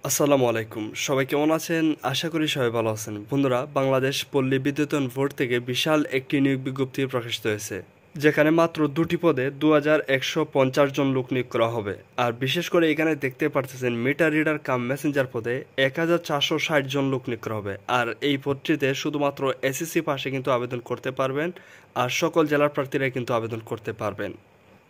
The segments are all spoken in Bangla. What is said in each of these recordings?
আসসালামু আলাইকুম। সবাই কেমন আছেন? আশা করি সবাই ভালো আছেন। বন্ধুরা, বাংলাদেশ পল্লী বিদ্যুতায়ন বোর্ড থেকে বিশাল একটি নিয়োগ বিজ্ঞপ্তি প্রকাশিত হয়েছে, যেখানে মাত্র 2টি পদে 2150 জন লোক নিয়োগ করা হবে। আর বিশেষ করে এখানে দেখতে পারতেছেন মিটার রিডার কাম মেসেঞ্জার পদে 1460 জন লোক নিয়োগ করা হবে। আর এই পদটিতে শুধুমাত্র এসএসসি পাশে কিন্তু আবেদন করতে পারবেন, আর সকল জেলার প্রার্থীরা কিন্তু আবেদন করতে পারবেন।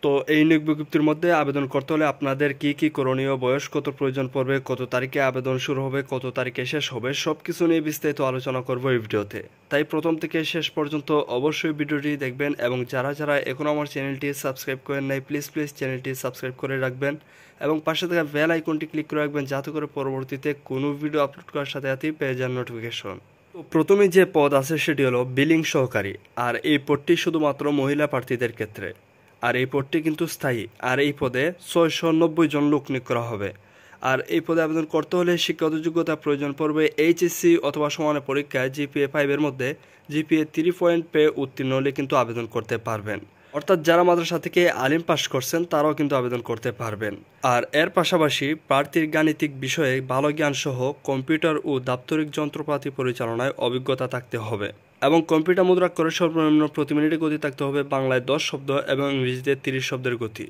তো এই নিয়োগ বিজ্ঞপ্তির মধ্যে আবেদন করতে হলে আপনাদের কি কি করণীয়, বয়স কত প্রয়োজন পড়বে, কত তারিখে আবেদন শুরু হবে, কত তারিখে শেষ হবে, সবকিছু নিয়ে বিস্তারিত আলোচনা করব এই ভিডিওতে। তাই প্রথম থেকে শেষ পর্যন্ত অবশ্যই ভিডিওটি দেখবেন, এবং যারা যারা এখন আমার চ্যানেলটি সাবস্ক্রাইব করেন নাই প্লিজ চ্যানেলটি সাবস্ক্রাইব করে রাখবেন, এবং পাশে থাকা বেল আইকনটি ক্লিক করে রাখবেন, যাতে করে পরবর্তীতে কোনো ভিডিও আপলোড করার সাথে সাথেই পেয়ে যান নোটিফিকেশন। তো প্রথমে যে পদ আছে সেটি হলো বিলিং সহকারী, আর এই পদটি শুধুমাত্র মহিলা প্রার্থীদের ক্ষেত্রে। আর এই পদটি কিন্তু স্থায়ী, আর এই পদে 690 জন লোক নিয়োগ করা হবে। আর এই পদে আবেদন করতে হলে শিক্ষাগত যোগ্যতা প্রয়োজন পড়বে এইচএসসি অথবা সমানের পরীক্ষায় জিপিএ 5-এর মধ্যে জিপিএ 3 পয়েন্ট পেয়ে উত্তীর্ণ হলে কিন্তু আবেদন করতে পারবেন। অর্থাৎ যারা মাদ্রাসা থেকে আলিম পাস করছেন তারাও কিন্তু আবেদন করতে পারবেন। আর এর পাশাপাশি প্রার্থীর গাণিতিক বিষয়ে ভালো জ্ঞান সহ কম্পিউটার ও দাপ্তরিক যন্ত্রপাতি পরিচালনায় অভিজ্ঞতা থাকতে হবে, এবং কম্পিউটার মুদ্রাক্ষরে সর্বনিম্ন প্রতি মিনিটে গতি থাকতে হবে বাংলায় 10 শব্দ এবং ইংরেজিতে 30 শব্দের গতি।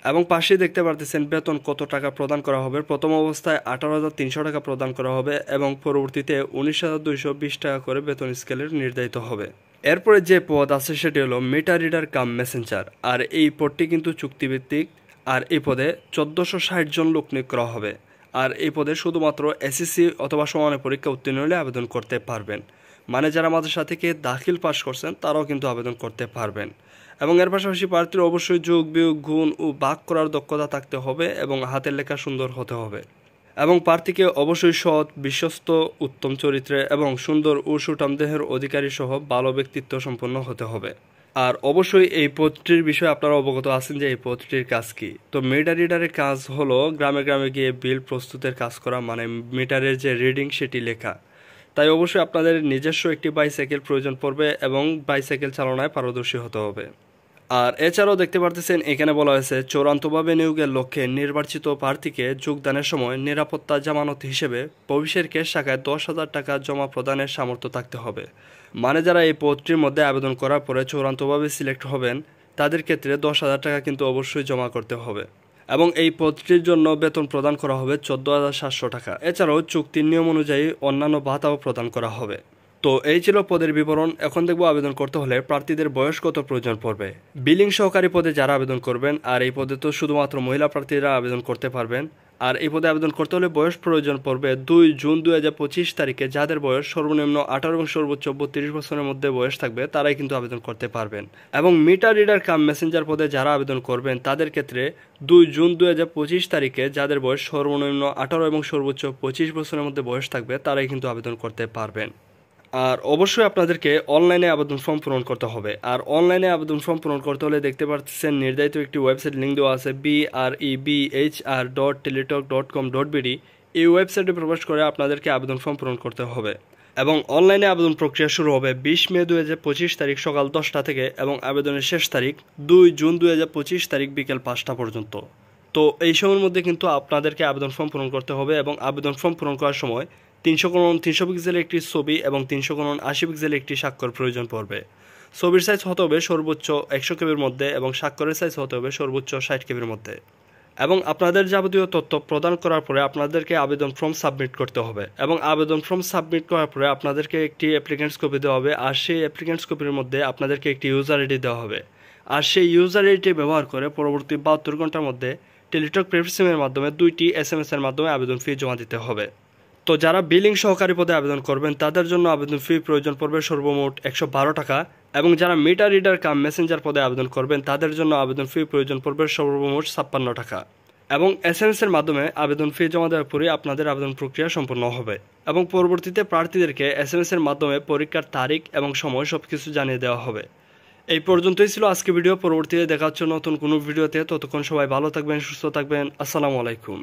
এবং পাশে দেখতে পারতেছেন বেতন কত টাকা প্রদান করা হবে। প্রথম অবস্থায় 18,300 টাকা প্রদান করা হবে, এবং পরবর্তীতে 19,220 টাকা করে বেতন স্কেলের নির্ধারিত হবে। এরপরে যে পদ আছে সেটি হলো মিটার রিডার কাম মেসেঞ্জার, আর এই পদটি কিন্তু চুক্তিভিত্তিক। আর এই পদে 1460 জন লোক নিয়োগ করা হবে। আর এই পদে শুধুমাত্র এসএসসি অথবা সমানের পরীক্ষা উত্তীর্ণ হলে আবেদন করতে পারবেন। মানে যারা মাদ্রাসা থেকে দাখিল পাস করছেন তারাও কিন্তু আবেদন করতে পারবেন। এবং এর পাশাপাশি প্রার্থীর অবশ্যই যোগ বিয়োগ গুণ ও ভাগ করার দক্ষতা থাকতে হবে, এবং হাতের লেখা সুন্দর হতে হবে। এবং প্রার্থীকে অবশ্যই সৎ, বিশ্বস্ত, উত্তম চরিত্রে এবং সুন্দর ও সুঠাম দেহের অধিকারী সহ ভালো ব্যক্তিত্ব সম্পন্ন হতে হবে। আর অবশ্যই এই পদটির বিষয়ে আপনারা অবগত আছেন যে এই পদটির কাজ কি। তো মিটার রিডারের কাজ হলো গ্রামে গ্রামে গিয়ে বিল প্রস্তুতের কাজ করা, মানে মিটারের যে রিডিং সেটি লেখা। তাই অবশ্যই আপনাদের নিজস্ব একটি বাইসাইকেল প্রয়োজন পড়বে, এবং বাইসাইকেল চালনায় পারদর্শী হতে হবে। আর এছাড়াও দেখতে পারতেছেন এখানে বলা হয়েছে চূড়ান্তভাবে নিয়োগের লক্ষ্যে নির্বাচিত প্রার্থীকে যোগদানের সময় নিরাপত্তা জামানত হিসেবে ভবিষ্যের কেস শাখায় 10,000 টাকা জমা প্রদানের সামর্থ্য থাকতে হবে। মানে যারা এই পদটির মধ্যে আবেদন করার পরে চূড়ান্তভাবে সিলেক্ট হবেন তাদের ক্ষেত্রে 10,000 টাকা কিন্তু অবশ্যই জমা করতে হবে, এবং এই পদটির জন্য বেতন প্রদান করা হবে 14,700 টাকা। এছাড়াও চুক্তির নিয়ম অনুযায়ী অন্যান্য ভাতাও প্রদান করা হবে। তো এই ছিল পদের বিবরণ। এখন দেখব আবেদন করতে হলে প্রার্থীদের বয়স কত প্রয়োজন পড়বে। বিলিং সহকারী পদে যারা আবেদন করবেন, আর এই পদে তো শুধুমাত্র মহিলা প্রার্থীরা আবেদন করতে পারবেন। আর এই পদে আবেদন করতে হলে বয়স প্রয়োজন পড়বে 2 জুন 2025 তারিখে যাদের বয়স সর্বনিম্ন 18 এবং সর্বোচ্চ 32 বছরের মধ্যে বয়স থাকবে তারাই কিন্তু আবেদন করতে পারবেন। এবং মিটার রিডার কাম মেসেঞ্জার পদে যারা আবেদন করবেন তাদের ক্ষেত্রে 2 জুন 2025 তারিখে যাদের বয়স সর্বনিম্ন 18 এবং সর্বোচ্চ 25 বছরের মধ্যে বয়স থাকবে তারাই কিন্তু আবেদন করতে পারবেন। আর অবশ্যই আপনাদেরকে অনলাইনে আবেদন ফর্ম পূরণ করতে হবে। আর অনলাইনে আবেদন ফর্ম পূরণ করতে হলে দেখতে পাচ্ছেন নির্ধারিত একটি ওয়েবসাইট লিঙ্ক দেওয়া আছে BREBHR.teletalk.com.bd। এই ওয়েবসাইটে প্রবেশ করে আপনাদেরকে আবেদন ফর্ম পূরণ করতে হবে, এবং অনলাইনে আবেদন প্রক্রিয়া শুরু হবে 20 মে 2025 তারিখ সকাল 10টা থেকে, এবং আবেদনের শেষ তারিখ 2 জুন 2025 তারিখ বিকেল 5টা পর্যন্ত। তো এই সময়ের মধ্যে কিন্তু আপনাদেরকে আবেদন ফর্ম পূরণ করতে হবে, এবং আবেদন ফর্ম পূরণ করার সময় 300x300 পিক্সেলের একটি ছবি এবং 300x80 পিক্সেলের একটি স্বাক্ষর প্রয়োজন পড়বে। ছবির সাইজ হতে হবে সর্বোচ্চ 100 কেবির মধ্যে, এবং স্বাক্ষরের সাইজ হতে হবে সর্বোচ্চ 60 কেবির মধ্যে। এবং আপনাদের যাবতীয় তথ্য প্রদান করার পরে আপনাদেরকে আবেদন ফর্ম সাবমিট করতে হবে, এবং আবেদন ফর্ম সাবমিট করার পরে আপনাদেরকে একটি অ্যাপ্লিকেন্টস কপি দেওয়া হবে, আর সেই অ্যাপ্লিকেন্টস কপির মধ্যে আপনাদেরকে একটি ইউজার আইডি দেওয়া হবে। আর সেই ইউজার আইডি ব্যবহার করে পরবর্তী 72 ঘন্টার মধ্যে টেলিটক প্রিপেড মাধ্যমে 2টি SMS এর মাধ্যমে আবেদন ফি জমা দিতে হবে। তো যারা বিলিং সহকারী পদে আবেদন করবেন তাদের জন্য আবেদন ফি প্রয়োজন পড়বে সর্বমোট 112 টাকা, এবং যারা মিটার রিডার কাম মেসেঞ্জার পদে আবেদন করবেন তাদের জন্য আবেদন ফি প্রয়োজন পড়বে সর্বমোট 56 টাকা। এবং SMS এর মাধ্যমে আবেদন ফি জমা দেওয়ার পরে আপনাদের আবেদন প্রক্রিয়া সম্পন্ন হবে, এবং পরবর্তীতে প্রার্থীদেরকে SMS এর মাধ্যমে পরীক্ষার তারিখ এবং সময় সবকিছু জানিয়ে দেওয়া হবে। এই পর্যন্তই ছিল আজকে ভিডিও। পরবর্তীতে দেখা হচ্ছে নতুন কোনো ভিডিওতে। ততক্ষণ সবাই ভালো থাকবেন, সুস্থ থাকবেন। আসসালামু আলাইকুম।